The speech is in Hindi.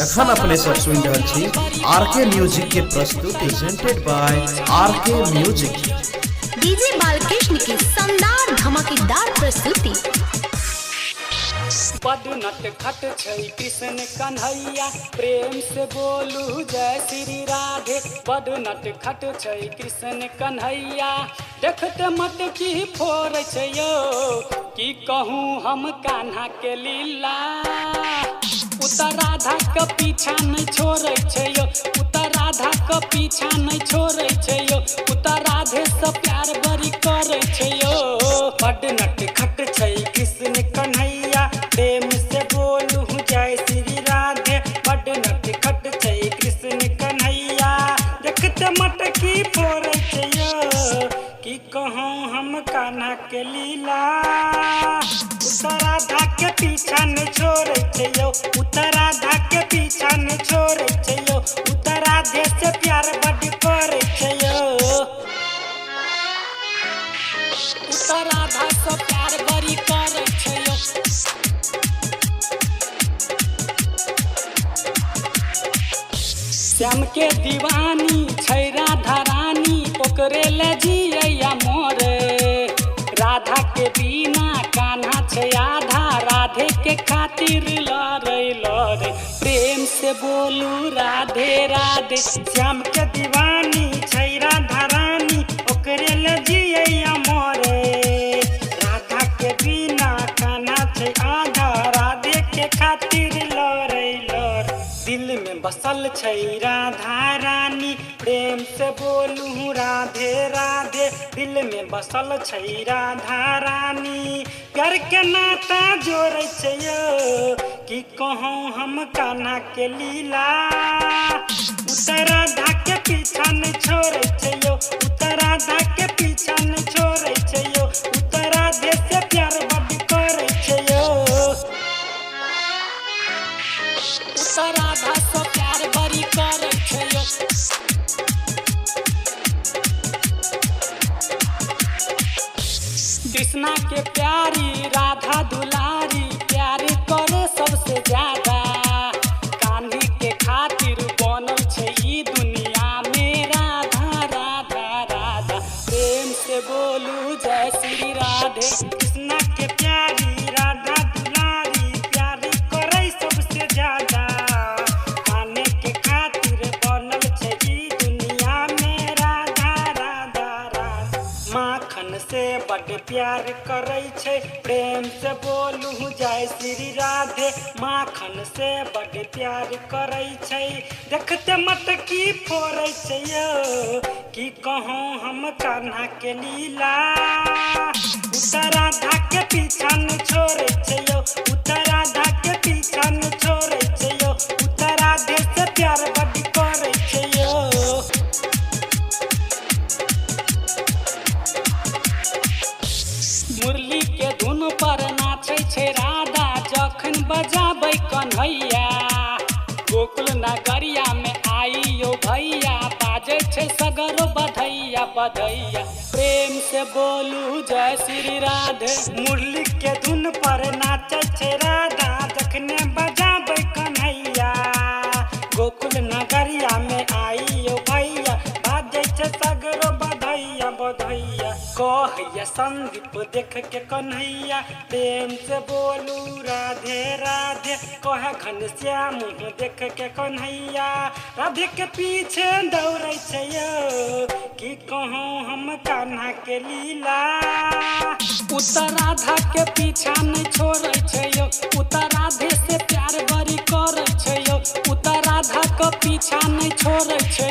एखन अपने सब सुन रहल छी आरके म्यूजिक के प्रस्तुत presented by RK music. DJ Balkrishna की शानदार धमाकेदार प्रस्तुति। बड नटखट छै कृष्ण कन्हैया, प्रेम से बोलू जय श्री राधे। बड नटखट छै कृष्ण कन्हैया, देखते मत की फोड़ छै यो। की कहूँ हम कान्हा के लीला, उतर राधा के पीछा नहीं छोड़े छै यो। उतर राधा के पीछा नहीं छोड़े छै यो। उतर राधे से प्यार बड़ी करे छै यो। बड नटखट छै कृष्ण कन्हैया, प्रेम से बोलू जय श्री राधे। बड नटखट छै कृष्ण कन्हैया, देखते मटकी फोड़े छै यो। की कहूँ हम कान्हा के लीला, उतर राधा के पीछा नहीं छोड़े छै यो। उतर राधा के पीछा नहीं छोड़े छै यो। उतर राधे से प्यार बड करे छै यो। उतर राधा से प्यार बड़ी करे छै यो। श्याम के दीवानी छै राधा रानी, ओकरे ले जिया मोरे। राधा के बिना कान्हा छै आधा, राधे के खातिर लड़े लड़े। प्रेम से बोलू राधे राधे। श्याम के दीवानी छै राधा रानी, ओकरे ले जिया मोरे। राधा के बिना कान्हा छै आधा, राधे के खातिर लड़े लड़े। दिल में बसल छै राधा रानी, प्रेम से बोलू राधे राधे। दिल में बसल छै राधा रानी, प्यार के नाता जोड़े छै यो। की कहूँ हम कान्हा के लीला, उतर राधा के पीछा नहीं छोड़े छै यो। उतर राधा के पीछा नहीं छोड़े छै यो। उतर राधे से प्यार बड़ करे छै यो। उतर राधा से प्यार बड़ी करे छै यो। कृष्णा के प्यारी राधा दुलारी, प्यार करे सबसे ज्यादा। कान्ही के खातिर बनल छै ई दुनिया में राधा राधा राधा। प्रेम से बोलू जय श्री राधे। कृष्णा के प्यारी राधा दुलारी, प्यार करे सबसे ज्यादा। कान्हे के खातिर बनल छै ई दुनिया में राधा राधा राधा। माखन से बड़ प्यार करे छै, प्रेम से बोलू जय श्री राधे। माखन से बड़ प्यार करे छै, देखते मटकी फोड़े छै यो। की कहूँ हम कान्हा के लीला, उतर राधा के पीछा नहीं छोड़े छै यो। उतर राधा के पीछा नहीं छोड़े छै यो। उतर राधे से प्यार बड़ करे छै यो। मुरली के धुन पर नाचे छै राधा, जखन बजाबै कन्हैया। गोकुल नगरिया में आई यो भैया, बाजे छै सगरो बधैया बधैया। प्रेम से बोलू जय श्री राधे। मुरली के धुन पर नाचे छै राधा, जखने बजाबै कन्हैया। गोकुल नगरिया में आई यो भैया, बाजे छै सगरो बधैया बधैया। कहैया संदीप देख के कन्हैया, प्रेम से बोलू राधे राधे। कहे घनश्याम देख के कन्हैया, राधे के पीछे दौड़े छै यो। की कहूँ हम कान्हा के लीला, उतर राधा के पीछा नहीं छोड़े छै यो। उतर राधे से प्यार बड़ी करे छै यो। उतर राधा के पीछा नहीं छोड़े छै